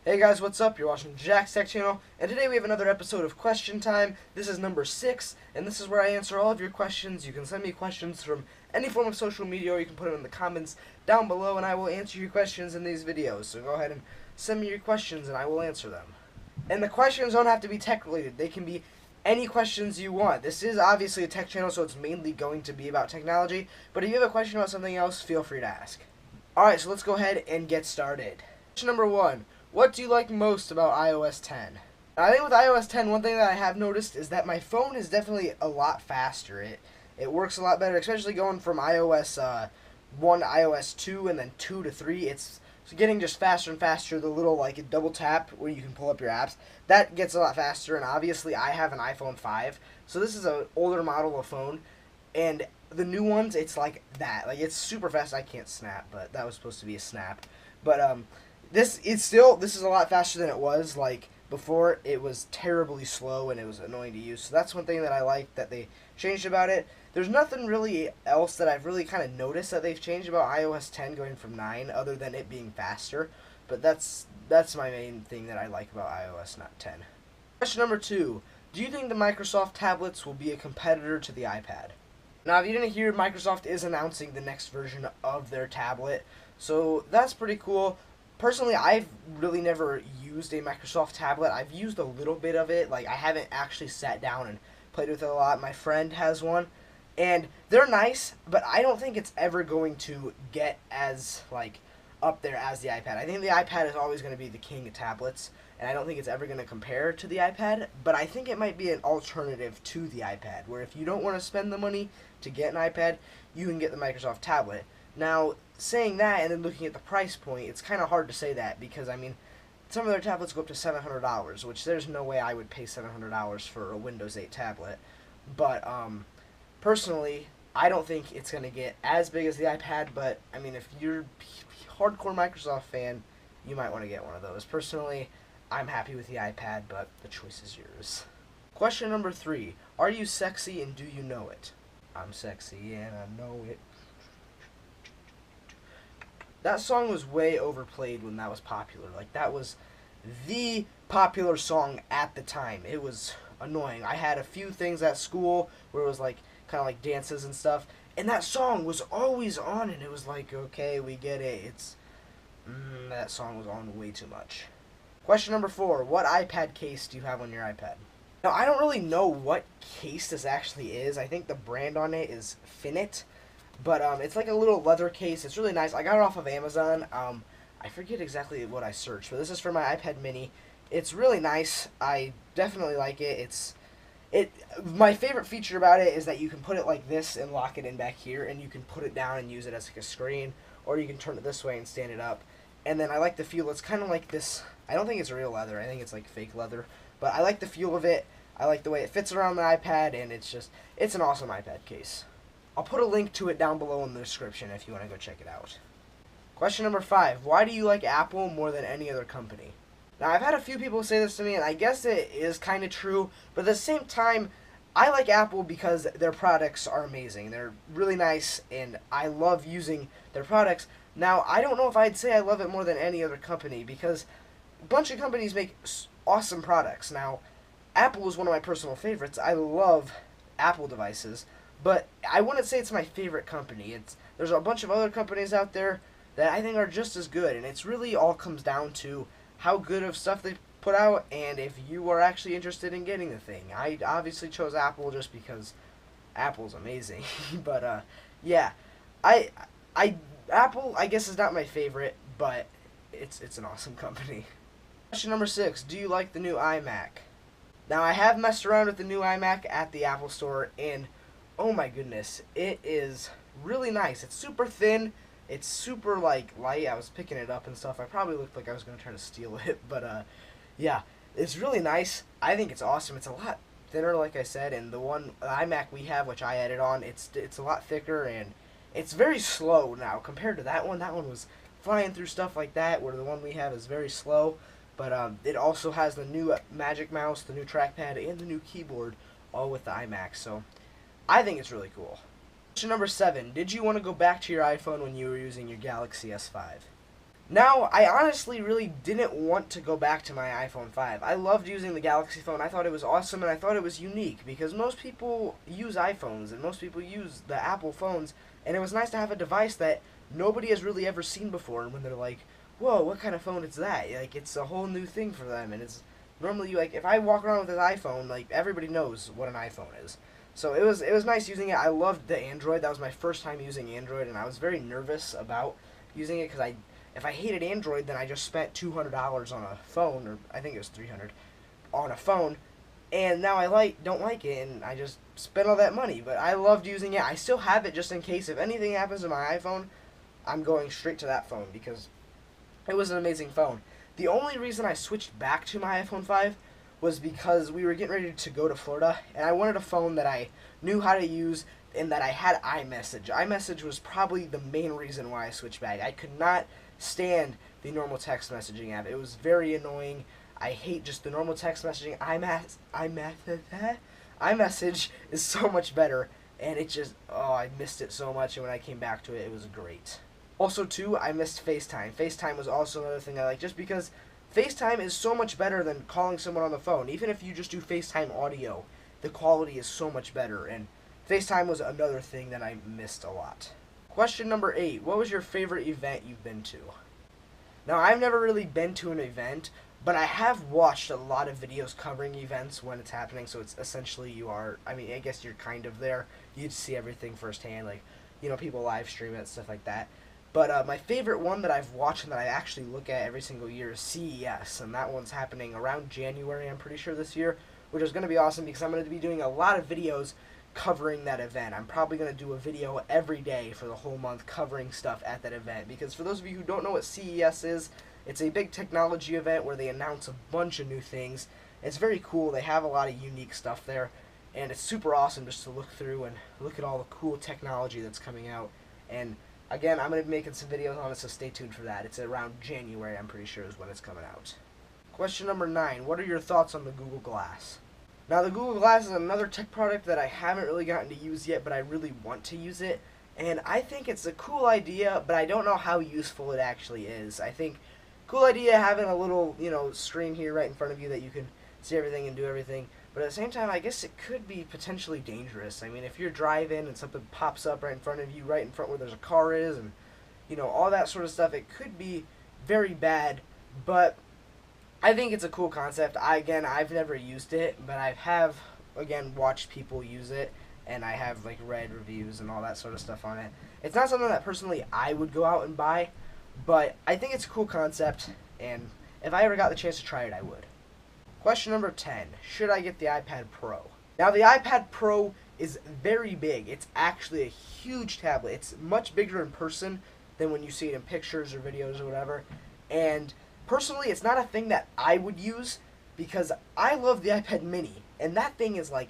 Hey guys, what's up? You're watching JacksTechChannel, and today we have another episode of Question Time. This is number 6, and this is where I answer all of your questions. You can send me questions from any form of social media, or you can put them in the comments down below, and I will answer your questions in these videos. So go ahead and send me your questions, and I will answer them. And the questions don't have to be tech-related. They can be any questions you want. This is obviously a tech channel, so it's mainly going to be about technology, but if you have a question about something else, feel free to ask. Alright, so let's go ahead and get started. Question number 1. What do you like most about iOS 10? I think with iOS 10, one thing that I have noticed is that my phone is definitely a lot faster. It works a lot better, especially going from iOS 1 to iOS 2 and then 2 to 3. It's getting just faster and faster. The little like double tap where you can pull up your apps, that gets a lot faster. And obviously I have an iPhone 5, so this is an older model of phone. And the new ones, it's like that. Like, it's super fast. I can't snap, but that was supposed to be a snap. But this is a lot faster than it was. Like before, it was terribly slow and it was annoying to use. So that's one thing that I like that they changed about it. There's nothing really else that I've really kind of noticed that they've changed about iOS 10 going from 9, other than it being faster. But that's my main thing that I like about iOS not 10. Question number 2: do you think the Microsoft tablets will be a competitor to the iPad? Now, if you didn't hear, Microsoft is announcing the next version of their tablet, so that's pretty cool. Personally, I've really never used a Microsoft tablet. I've used a little bit of it. Like, I haven't actually sat down and played with it a lot. My friend has one, and they're nice, but I don't think it's ever going to get as, like, up there as the iPad. I think the iPad is always going to be the king of tablets, and I don't think it's ever going to compare to the iPad, but I think it might be an alternative to the iPad, where if you don't want to spend the money to get an iPad, you can get the Microsoft tablet. Now, saying that and then looking at the price point, it's kind of hard to say that because, I mean, some of their tablets go up to $700, which there's no way I would pay $700 for a Windows 8 tablet. But, personally, I don't think it's going to get as big as the iPad, but, I mean, if you're a hardcore Microsoft fan, you might want to get one of those. Personally, I'm happy with the iPad, but the choice is yours. Question number 3. Are you sexy and do you know it? I'm sexy and I know it. That song was way overplayed when that was popular. Like, that was the popular song at the time. It was annoying. I had a few things at school where it was like kind of like dances and stuff, and that song was always on, and it was like, okay, we get it. That song was on way too much. Question number 4. What iPad case do you have on your iPad? Now, I don't really know what case this actually is. I think the brand on it is Finite. But it's like a little leather case. It's really nice. I got it off of Amazon. I forget exactly what I searched, but this is for my iPad mini. It's really nice. I definitely like it. My favorite feature about it is that you can put it like this and lock it in back here, and you can put it down and use it as like a screen, or you can turn it this way and stand it up. And then I like the feel. It's kind of like this. I don't think it's real leather. I think it's like fake leather. But I like the feel of it. I like the way it fits around the iPad, and it's an awesome iPad case. I'll put a link to it down below in the description if you want to go check it out. Question number 5. Why do you like Apple more than any other company? Now, I've had a few people say this to me, and I guess it is kind of true, but at the same time, I like Apple because their products are amazing. They're really nice, and I love using their products. Now, I don't know if I'd say I love it more than any other company, because a bunch of companies make awesome products. Now, Apple is one of my personal favorites. I love Apple devices. But I wouldn't say it's my favorite company. There's a bunch of other companies out there that I think are just as good, and it's really all comes down to how good of stuff they put out and if you are actually interested in getting the thing. I obviously chose Apple just because Apple's amazing. But yeah, Apple I guess is not my favorite, but it's an awesome company. Question number 6: do you like the new iMac? Now, I have messed around with the new iMac at the Apple Store, and oh my goodness, it is really nice. It's super thin. It's super, like, light. I was picking it up and stuff. I probably looked like I was going to try to steal it. But, yeah, it's really nice. I think it's awesome. It's a lot thinner, like I said. And the iMac we have, which I added on, it's a lot thicker. And it's very slow now compared to that one. That one was flying through stuff like that, where the one we have is very slow. But it also has the new Magic Mouse, the new trackpad, and the new keyboard, all with the iMac. So I think it's really cool. Question number 7. Did you want to go back to your iPhone when you were using your Galaxy S5? Now, I honestly really didn't want to go back to my iPhone 5. I loved using the Galaxy phone. I thought it was awesome, and I thought it was unique because most people use iPhones and most people use the Apple phones, and it was nice to have a device that nobody has really ever seen before. And when they're like, "Whoa, what kind of phone is that?" Like, it's a whole new thing for them, and it's normally like if I walk around with an iPhone, like everybody knows what an iPhone is. So it was nice using it. I loved the Android. That was my first time using Android, and I was very nervous about using it because if I hated Android, then I just spent $200 on a phone, or I think it was 300 on a phone, and now I don't like it, and I just spent all that money. But I loved using it. I still have it just in case if anything happens to my iPhone, I'm going straight to that phone because it was an amazing phone. The only reason I switched back to my iPhone 5 was because we were getting ready to go to Florida, and I wanted a phone that I knew how to use and that I had iMessage. iMessage was probably the main reason why I switched back. I could not stand the normal text messaging app. It was very annoying. I hate just the normal text messaging. iMessage is so much better, and it just, oh, I missed it so much, and when I came back to it, it was great. Also, too, I missed FaceTime. FaceTime was also another thing I like, just because FaceTime is so much better than calling someone on the phone. Even if you just do FaceTime audio, the quality is so much better, and FaceTime was another thing that I missed a lot. Question number 8. What was your favorite event you've been to? Now, I've never really been to an event, but I have watched a lot of videos covering events when it's happening, so it's essentially I guess you're kind of there. You'd see everything firsthand, like, people live stream it, stuff like that. But my favorite one that I've watched and that I actually look at every single year is CES, and that one's happening around January, I'm pretty sure, this year, which is going to be awesome because I'm going to be doing a lot of videos covering that event. I'm probably going to do a video every day for the whole month covering stuff at that event, because for those of you who don't know what CES is, it's a big technology event where they announce a bunch of new things. It's very cool. They have a lot of unique stuff there, and it's super awesome just to look through and look at all the cool technology that's coming out. And again, I'm going to be making some videos on it, so stay tuned for that. It's around January, I'm pretty sure, is when it's coming out. Question number 9. What are your thoughts on the Google Glass? Now, the Google Glass is another tech product that I haven't really gotten to use yet, but I really want to use it. And I think it's a cool idea, but I don't know how useful it actually is. I think cool idea having a little, screen here right in front of you that you can see everything and do everything. But at the same time, I guess it could be potentially dangerous. I mean, if you're driving and something pops up right in front of you, right in front where there's a car is, and, all that sort of stuff, it could be very bad. But I think it's a cool concept. I've never used it, but I have, watched people use it, and I have, read reviews and all that sort of stuff on it. It's not something that, personally, I would go out and buy, but I think it's a cool concept, and if I ever got the chance to try it, I would. Question number 10. Should I get the iPad Pro? Now, the iPad Pro is very big. It's actually a huge tablet. It's much bigger in person than when you see it in pictures or videos or whatever, and personally, it's not a thing that I would use because I love the iPad mini, and that thing is like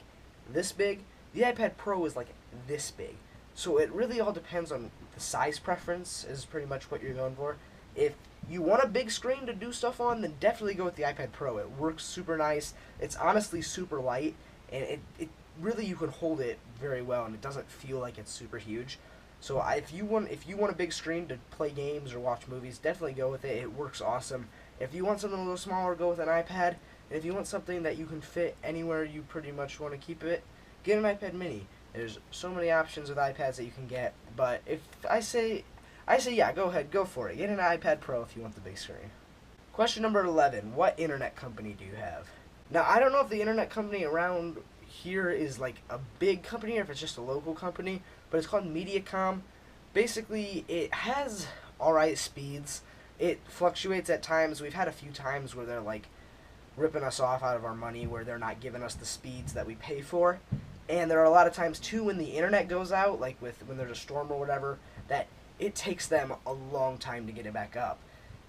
this big. The iPad Pro is like this big. So it really all depends on the size preference is pretty much what you're going for. If you want a big screen to do stuff on, then definitely go with the iPad Pro. It works super nice. It's honestly super light, and it really, you can hold it very well, and it doesn't feel like it's super huge. So if you want a big screen to play games or watch movies, definitely go with it. It works awesome. If you want something a little smaller, go with an iPad. And if you want something that you can fit anywhere you pretty much want to keep it, get an iPad mini. There's so many options with iPads that you can get. But if I say yeah, go ahead, go for it. Get an iPad Pro if you want the big screen. Question number 11. What internet company do you have? Now, I don't know if the internet company around here is like a big company or if it's just a local company, but it's called Mediacom. Basically, it has alright speeds. It fluctuates at times. We've had a few times where they're like ripping us off out of our money, where they're not giving us the speeds that we pay for. And there are a lot of times too when the internet goes out, like when there's a storm or whatever, that it takes them a long time to get it back up.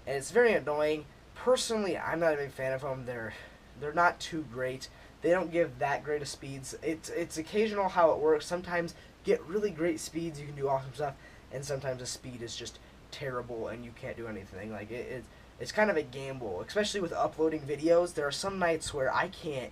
And it's very annoying. Personally, I'm not a big fan of them. They're not too great. They don't give that great of speeds. It's occasional how it works. Sometimes get really great speeds, you can do awesome stuff, and sometimes the speed is just terrible and you can't do anything. It's kind of a gamble, especially with uploading videos. There are some nights where I can't